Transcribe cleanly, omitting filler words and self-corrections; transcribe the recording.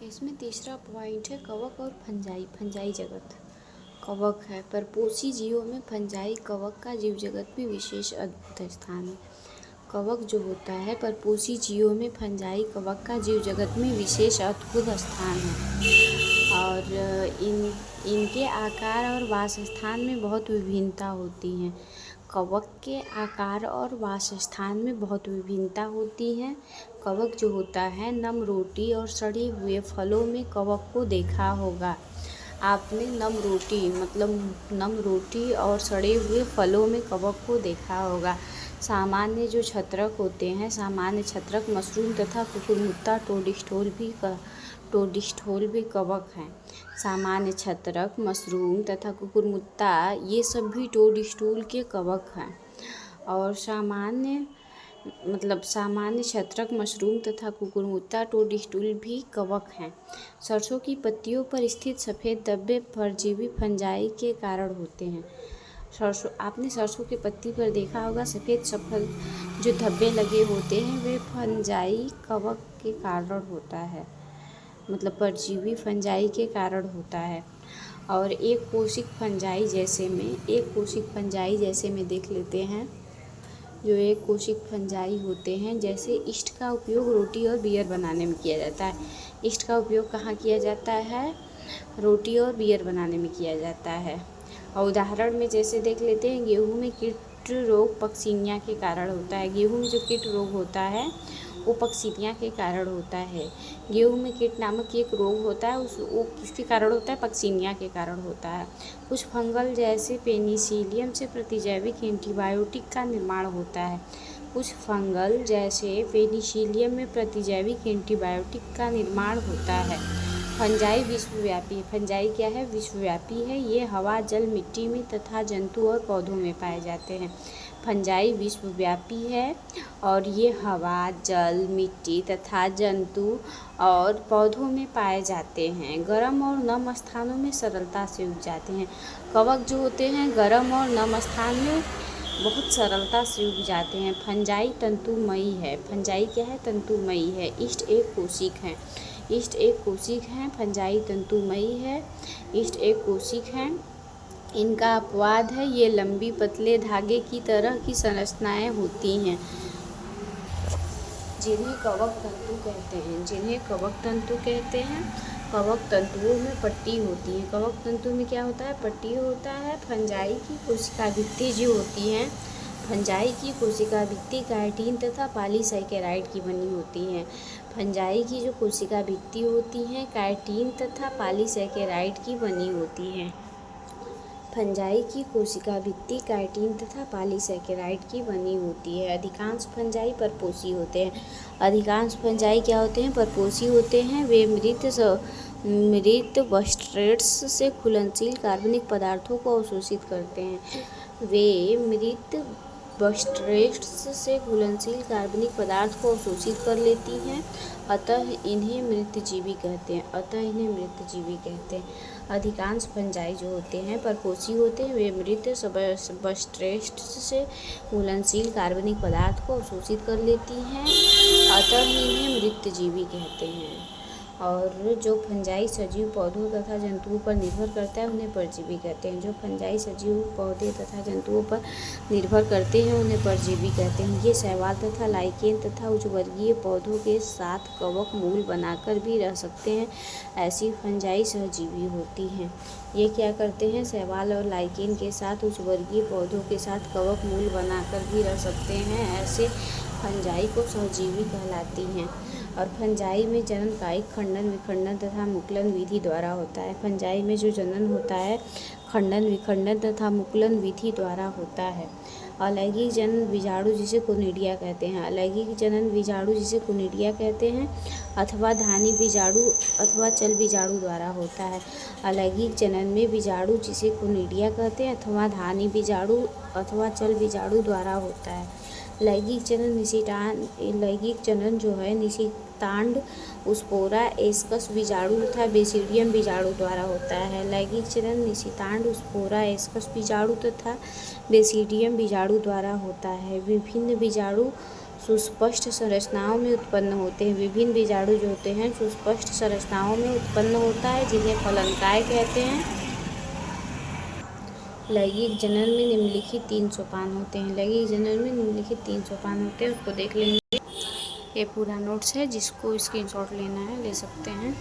इसमें तीसरा पॉइंट है कवक और फंजाई। फंजाई जगत कवक है, परपोषी जीवों में फंजाई कवक का जीव जगत में विशेष अद्भुत स्थान है। कवक जो होता है, परपोषी जीवों में फंजाई कवक का जीव जगत में विशेष अद्भुत स्थान है और इनके आकार और वासस्थान में बहुत विभिन्नता होती है। कवक के आकार और वासस्थान में बहुत विभिन्नता होती है। कवक जो होता है, नम रोटी और सड़े हुए फलों में कवक को देखा होगा आपने। नम रोटी और सड़े हुए फलों में कवक को देखा होगा। सामान्य जो छत्रक होते हैं, सामान्य छत्रक, मशरूम तथा कुकुरमुत्ता टोडिस्टोल भी कवक हैं। सामान्य छत्रक, मशरूम तथा कुकुरमुत्ता ये सभी टोडिस्टोल के कवक हैं। और सामान्य छत्रक, मशरूम तथा कुकुरमुत्ता टोडिस्टोल भी कवक हैं। सरसों की पत्तियों पर स्थित सफ़ेद धब्बे परजीवी फंजाई के कारण होते हैं। आपने सरसों की पत्ती पर देखा होगा सफ़ेद जो धब्बे लगे होते हैं, वे फंजाई कवक के कारण होता है, परजीवी फंजाई के कारण होता है। और एक कोशिक फंजाई जैसे में देख लेते हैं। जो एक कोशिक फंजाई होते हैं, जैसे ईस्ट का उपयोग रोटी और बियर बनाने में किया जाता है। ईस्ट का उपयोग कहाँ किया जाता है? रोटी और बियर बनाने में किया जाता है। और उदाहरण में जैसे देख लेते हैं, गेहूं में कीट रोग पक्सिनिया के कारण होता है। गेहूं में जो कीट रोग होता है वो पक्सिनिया के कारण होता है। गेहूं में कीट नामक एक रोग होता है, वो किसके कारण होता है? पक्सिनिया के कारण होता है। कुछ फंगल जैसे पेनिसिलियम से प्रतिजैविक एंटीबायोटिक का निर्माण होता है। कुछ फंगल जैसे पेनिसिलियम में प्रतिजैविक एंटीबायोटिक का निर्माण होता है। फंजाई विश्वव्यापी। फंजाई क्या है? विश्वव्यापी है। ये हवा, जल, मिट्टी में तथा जंतु और पौधों में पाए जाते हैं। फंजाई विश्वव्यापी है और ये हवा, जल, मिट्टी तथा जंतु और पौधों में पाए जाते हैं। गर्म और नम स्थानों में सरलता से उग जाते हैं। कवक जो होते हैं, गर्म और नम स्थान में बहुत सरलता से उग जाते हैं। फंजाई तंतुमयी है। फंजाई क्या है? तंतुमयी है। ईस्ट एक कोशिक हैं। फंजाई तंतुमयी है। ईस्ट एक कोशिक हैं। इनका अपवाद है, ये लंबी पतले धागे की तरह की संरचनाएं होती हैं, जिन्हें कवक तंतु कहते हैं। कवक तंतुओं में पट्टी होती है। कवक तंतु में क्या होता है? पट्टी होता है। फंजाई की कोशिका भित्ति जो होती है, फंजाई की कोशिका भित्ति काइटिन तथा पॉलीसैकेराइड की बनी होती है। फंजाई की जो कोशिका भित्ति होती है, काइटिन तथा पॉलीसैकेराइड की बनी होती है। फंजाई की कोशिका भित्ति काइटिन तथा पॉलीसैकेराइड की बनी होती है। अधिकांश फंजाई परपोषी होते हैं। अधिकांश फंजाई क्या होते हैं? परपोषी होते हैं। वे मृत सब्सट्रेट्स से घुलनशील कार्बनिक पदार्थों को अवशोषित करते हैं। वे मृत सब्सट्रेट्स से घुलनशील कार्बनिक पदार्थ को अवशोषित कर लेती हैं, अतः इन्हें मृतजीवी कहते हैं। अधिकांश फंजाई जो होते हैं परपोषी होते हैं। वे मृत सब्सट्रेट्स से घुलनशील कार्बनिक पदार्थ को अवशोषित कर लेती हैं, अतः इन्हें मृतजीवी कहते हैं। और जो फंजाई सजीव पौधों तथा जंतुओं पर निर्भर करता है, उन्हें परजीवी कहते हैं। जो फंजाई सजीव पौधे तथा जंतुओं पर निर्भर करते हैं, उन्हें परजीवी कहते हैं। ये शैवाल तथा लाइकेन तथा उच्चवर्गीय पौधों के साथ कवक मूल बनाकर भी रह सकते हैं। ऐसी फंजाई सहजीवी होती हैं। ये क्या करते हैं? शैवाल और लाइकेन के साथ उच्चवर्गीय पौधों के साथ कवक मूल बनाकर भी रह सकते हैं। ऐसे फंजाई को सहजीवी कहलाती हैं। और फंजाई में जनन कायिक खंडन, विखंडन तथा मुकुलन विधि द्वारा होता है। फंजाई में जो जनन होता है, खंडन, विखंडन तथा मुकुलन विधि द्वारा होता है। अलैंगिक जनन बीजाणु जिसे कोनिडिया कहते हैं, अथवा धानी बीजाणु अथवा चल बीजाणु द्वारा होता है। अलैंगिक जनन में बीजाणु जिसे कोनिडिया कहते हैं अथवा धानी बीजाणु अथवा चल बीजाणु द्वारा होता है। लैंगिक जनन जो है निषितांड, उस्पोरा, एस्कस बीजाणु तथा बेसिडियम बीजाणु द्वारा होता है। लैंगिक जनन निषितांड, उस्पोरा, एस्कस बीजाणु तथा बेसिडियम बीजाणु द्वारा होता है। विभिन्न बीजाणु सुस्पष्ट संरचनाओं में उत्पन्न होते हैं। विभिन्न बीजाणु जो होते हैं सुस्पष्ट संरचनाओं में उत्पन्न होता है, जिन्हें फलनकाय कहते हैं। लैंगिक जनन में निम्नलिखित 3 सोपान होते हैं। लैंगिक जनन में निम्नलिखित 3 सोपान होते हैं, उसको देख लेंगे। ये पूरा नोट्स है, जिसको स्क्रीनशॉट लेना है ले सकते हैं।